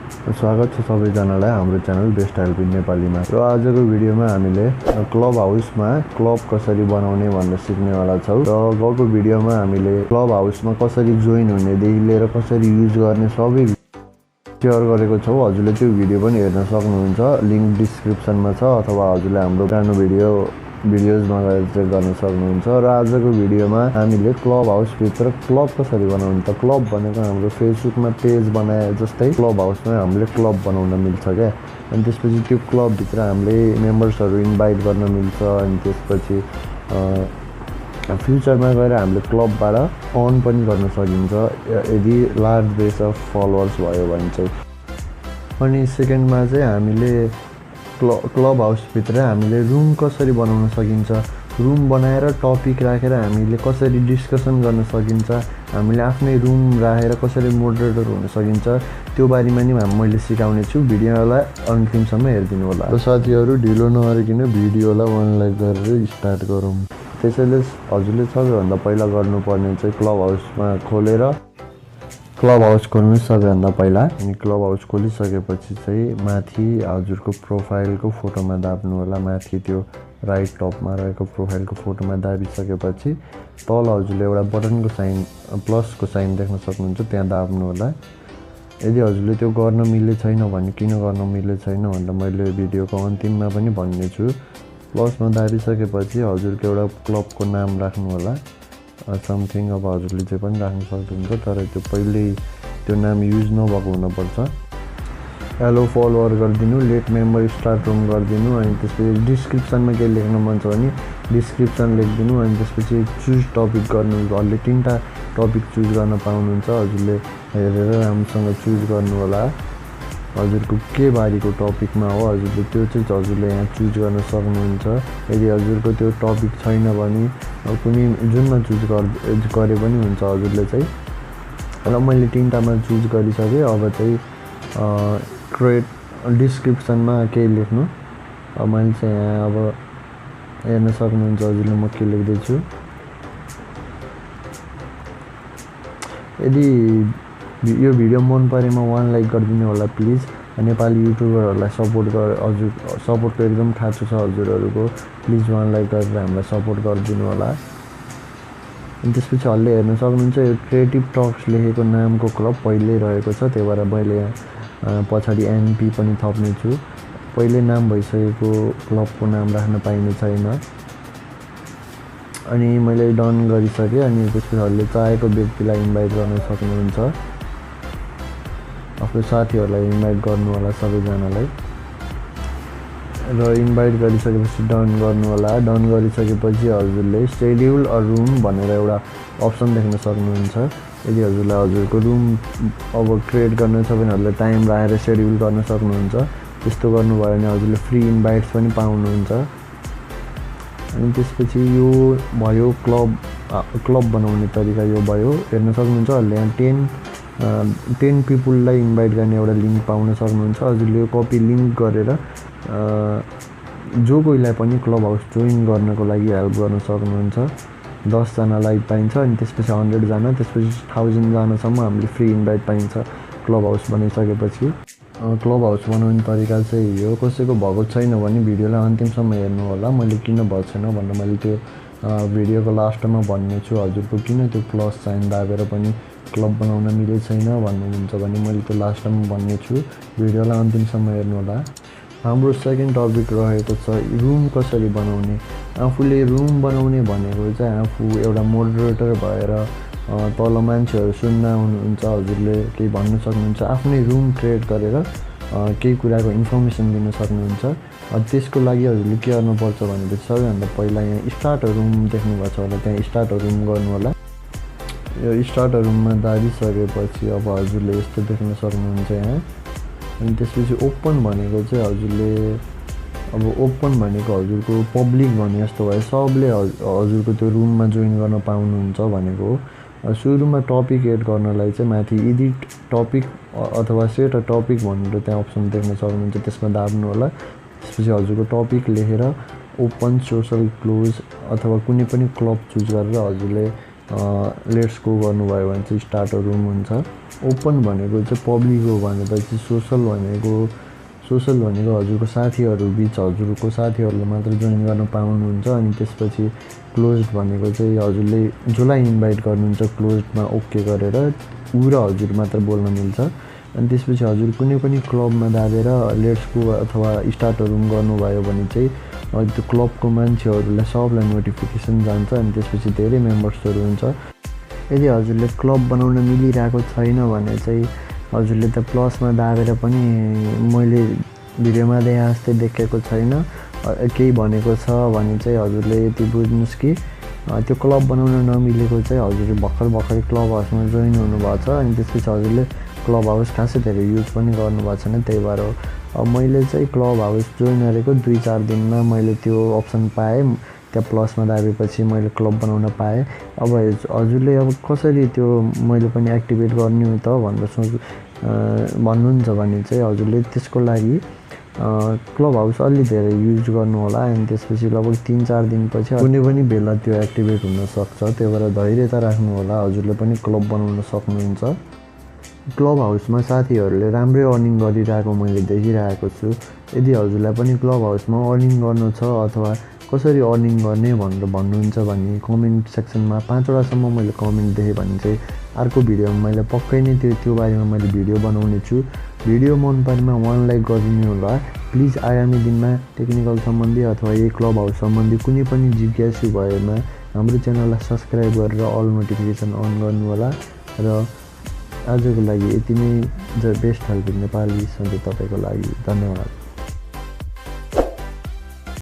स्वागत छ सबैजनालाई हाम्रो च्यानल बेस्ट हेल्प इन नेपालीमा। र आजको भिडियोमा हामीले क्लब हाउसमा क्लब कसरी बनाउने भनेर सिक्नेवाला छौँ। र गएको भिडियोमा हामीले क्लब हाउसमा कसरी जोइन हुनेदेखि लिएर कसरी युज गर्ने सबै सेयर गरेको छौँ। हजुरले त्यो भिडियो पनि हेर्न सक्नुहुन्छ, लिङ्क डिस्क्रिप्सनमा छ, अथवा हजुरले हाम्रो पुरानो भिडियोजमा गएर चेक गर्न सक्नुहुन्छ। र आजको भिडियोमा हामीले क्लब हाउसभित्र क्लब कसरी बनाउने त क्लब भनेको हाम्रो फेसबुकमा पेज बनाए जस्तै क्लब हाउसमा हामीले क्लब बनाउन मिल्छ क्या। अनि त्यसपछि त्यो क्लबभित्र हामीले मेम्बर्सहरू इन्भाइट गर्न मिल्छ। अनि त्यसपछि फ्युचरमा गएर हामीले क्लबबाट अर्न पनि गर्न सकिन्छ यदि लार्ज बेस अफ फलोवर्स भयो भने चाहिँ। अनि सेकेन्डमा चाहिँ हामीले क्लब हाउसभित्र हामीले रुम कसरी बनाउन सकिन्छ, रुम बनाएर टपिक राखेर हामीले कसरी डिस्कसन गर्न सकिन्छ, हामीले आफ्नै रुम राखेर कसरी मोडरेटर हुन सकिन्छ, त्यो बारेमा नि मैले सिकाउने छु। भिडियोलाई अन्तिमसम्म हेरिदिनु होला। र साथीहरू ढिलो नगरिकन भिडियोलाई 1 लाइक गरेर स्टार्ट गरौँ। त्यसैले हजुरले सबैभन्दा पहिला गर्नुपर्ने चाहिँ क्लब हाउसमा खोलेर क्लब हाउस खोल्नु सबैभन्दा पहिला। अनि क्लब हाउस खोलिसकेपछि चाहिँ माथि हजुरको प्रोफाइलको फोटोमा दाब्नु होला। माथि त्यो राइट टपमा रहेको प्रोफाइलको फोटोमा दाबिसकेपछि तल हजुरले एउटा बटनको साइन प्लसको साइन देख्न सक्नुहुन्छ, त्यहाँ दाब्नु होला। यदि हजुरले त्यो गर्न मिले छैन भने किन गर्न मिले छैन भनेर मैले भिडियोको अन्तिममा पनि भन्ने छु। प्लसमा दाबिसकेपछि हजुरको एउटा क्लबको नाम राख्नु होला, समथिङ। अब हजुरले चाहिँ पनि राख्न सक्नुहुन्छ, तर त्यो पहिल्यै त्यो नाम युज नभएको हुनुपर्छ। हेलो फलोवर गरिदिनु, लेट मेम्बर स्टार्ट रुम गरिदिनु। अनि त्यसपछि डिस्क्रिप्सनमा केही लेख्न मन छ भने डिस्क्रिप्सन लेखिदिनु। अनि त्यसपछि चुज टपिक गर्नु, हजुरले 3टा टपिक चुज गर्न पाउनुहुन्छ। हजुरले हेरेर राम्रोसँग चुज गर्नु होला। हजुरको के बारेको टपिकमा हो हजुरले त्यो चाहिँ हजुरले यहाँ चुज गर्न सक्नुहुन्छ। यदि हजुरको त्यो टपिक छैन भने कुनै जुनमा चुज गरे पनि हुन्छ हजुरले चाहिँ। र मैले 3टामा चुज गरिसकेँ। अब चाहिँ क्रिएट डिस्क्रिप्सनमा केही लेख्नु। अब मैले चाहिँ यहाँ अब हेर्न सक्नुहुन्छ हजुरले म के लेख्दैछु। यदि यो भिडियो मन परेमा 1 लाइक गरिदिनु होला प्लिज। नेपाली युट्युबरहरूलाई सपोर्टको एकदम खाँचो छ हजुरहरूको। प्लिज 1 लाइक गरेर हामीलाई सपोर्ट गरिदिनु होला। अनि त्यसपछि हजुरले हेर्न सक्नुहुन्छ यो क्रिएटिभ टक्स लेखेको नामको क्लब पहिल्यै रहेको छ, त्यही भएर मैले यहाँ पछाडि एनपी पनि थप्ने छु। पहिल्यै नाम भइसकेको क्लबको नाम राख्न पाइने छैन। अनि मैले डन गरिसकेँ। अनि त्यसपछि हजुरले चाहेको व्यक्तिलाई इन्भाइट गर्न सक्नुहुन्छ, आफ्नो साथीहरूलाई इन्भाइट गर्नु होला सबैजनालाई। र इन्भाइट गरिसकेपछि डन गर्नु होला। डन गरिसकेपछि हजुरले सेड्युल अ रुम भनेर एउटा अप्सन देख्न सक्नुहुन्छ। यदि हजुरलाई हजुरको रुम अब क्रिएट गर्न छ भने हजुरले टाइम राखेर सेड्युल गर्न सक्नुहुन्छ। त्यस्तो गर्नुभयो भने हजुरले फ्री इन्भाइट्स पनि पाउनुहुन्छ। अनि त्यसपछि यो भयो क्लब बनाउने तरिका, यो भयो। हेर्न सक्नुहुन्छ हजुरले यहाँ 10 पिपुललाई इन्भाइट गर्ने एउटा लिङ्क पाउन सक्नुहुन्छ। हजुरले यो कपी लिङ्क गरेर जो कोहीलाई पनि क्लब हाउस जोइन गर्नको लागि हेल्प गर्न सक्नुहुन्छ। 10 जनालाई पाइन्छ। अनि त्यसपछि 100 जना, त्यसपछि 1000 जनासम्म हामीले फ्री इन्भाइट पाइन्छ क्लब हाउस बनाइसकेपछि। क्लब हाउस बनाउने तरिका चाहिँ यो। कसैको भएको छैन भने भिडियोलाई अन्तिमसम्म हेर्नु होला। मैले किन भएको छैन भनेर मैले त्यो भिडियोको लास्टमा भन्ने छु। हजुरको किन त्यो प्लस साइन दाबेर पनि क्लब बनाउन मिले छैन भन्नुहुन्छ भने मैले त्यो लास्टमा भन्ने छु। भिडियोलाई अन्तिमसम्म हेर्नु होला। हाम्रो सेकेन्ड टपिक रहेको छ रुम कसरी बनाउने। आफूले रुम बनाउने भनेको चाहिँ आफू एउटा मोडरेटर भएर तल मान्छेहरू सुन्न आउनुहुन्छ, हजुरले केही भन्न सक्नुहुन्छ, आफ्नै रुम क्रिएट गरेर केही कुराको इन्फर्मेसन दिन सक्नुहुन्छ। त्यसको लागि हजुरले के गर्नुपर्छ भनेपछि सबैभन्दा पहिला यहाँ स्टार्ट रुम देख्नुभएको छ होला, त्यहाँ स्टार्ट रुम गर्नु होला। यो स्टार्ट रुममा दाबिसकेपछि अब हजुरले यस्तो देख्न सक्नुहुन्छ यहाँ। अनि त्यसपछि ओपन भनेको चाहिँ हजुरले अब ओपन भनेको हजुरको पब्लिक भने जस्तो भयो, सबले हजुरको त्यो रुममा जोइन गर्न पाउनुहुन्छ भनेको हो। सुरुमा टपिक एड गर्नलाई चाहिँ माथि एडिट टपिक अथवा सेट अ टपिक भनेर त्यहाँ अप्सन देख्न सक्नुहुन्छ, त्यसमा दाब्नु होला। त्यसपछि हजुरको टपिक लेखेर ओपन, सोसल, क्लोज अथवा कुनै पनि क्लब चुज गरेर हजुरले लेट्स गो गर्नुभयो भने चाहिँ स्टार्टर रुम हुन्छ। ओपन भनेको चाहिँ पब्लिक हो भनेपछि सोसल भनेको हजुरको साथीहरू बिच हजुरको साथीहरूले मात्र जोइन गर्न पाउनुहुन्छ। अनि त्यसपछि क्लोज्ड भनेको चाहिँ हजुरले जसलाई इन्भाइट गर्नुहुन्छ क्लोज्डमा ओके गरेर ऊ र हजुर मात्र बोल्न मिल्छ। अनि त्यसपछि हजुर कुनै पनि क्लबमा दाबेर लेट्स गो अथवा स्टार्टर रुम गर्नुभयो भने चाहिँ त्यो क्लबको मान्छेहरूलाई सबलाई नोटिफिकेसन जान्छ। अनि त्यसपछि धेरै मेम्बर्सहरू हुन्छ। यदि हजुरले क्लब बनाउन मिलिरहेको छैन भने चाहिँ हजुरले त प्लसमा दाबेर पनि मैले भिडियोमा देखे जस्तै देखेको छैन केही भनेको छ भने चाहिँ हजुरले यति बुझ्नुहोस् कि त्यो क्लब बनाउन नमिलेको चाहिँ हजुरले भर्खर क्लब हाउसमा जोइन हुनुभएको छ। अनि त्यसपछि हजुरले क्लब हाउस खासै धेरै युज पनि गर्नुभएको छैन, त्यही भएर हो। अब मैले चाहिँ क्लब हाउस जोइन गरेको 2-4 दिनमा मैले त्यो अप्सन पाएँ। त्यहाँ प्लसमा दाबेपछि मैले क्लब बनाउन पाएँ। अब हजुरले अब कसरी त्यो मैले पनि एक्टिभेट गर्ने हो त भनेर भन्नुहुन्छ भने चाहिँ हजुरले त्यसको लागि क्लब हाउस अलि धेरै युज गर्नु होला। अनि त्यसपछि लगभग 3-4 दिनपछि कुनै पनि बेला त्यो एक्टिभेट हुनसक्छ, त्यही भएर धैर्यता राख्नु होला। हजुरले पनि क्लब बनाउन सक्नुहुन्छ। क्लब हाउसमा साथीहरूले राम्रै अर्निङ गरिरहेको मैले देखिरहेको छु। यदि हजुरलाई पनि क्लब हाउसमा अर्निङ गर्नु छ अथवा कसरी अर्निङ गर्ने भनेर भन्नुहुन्छ भने कमेन्ट सेक्सनमा 5वटासम्म मैले कमेन्ट देखेँ भने चाहिँ अर्को भिडियोमा मैले पक्कै नै त्यो बारेमा मैले भिडियो बनाउने छु। भिडियो मन परेमा 1 लाइक गरिदिनु होला प्लिज। आगामी दिनमा टेक्निकल सम्बन्धी अथवा यही क्लब हाउस सम्बन्धी कुनै पनि जिज्ञासु भएमा हाम्रो च्यानललाई सब्सक्राइब गरेर अल नोटिफिकेसन अन गर्नु होला। र आजको लागि यति नै बेस्ट हेल्प नेपाली सधैँ तपाईँको लागि धन्यवाद।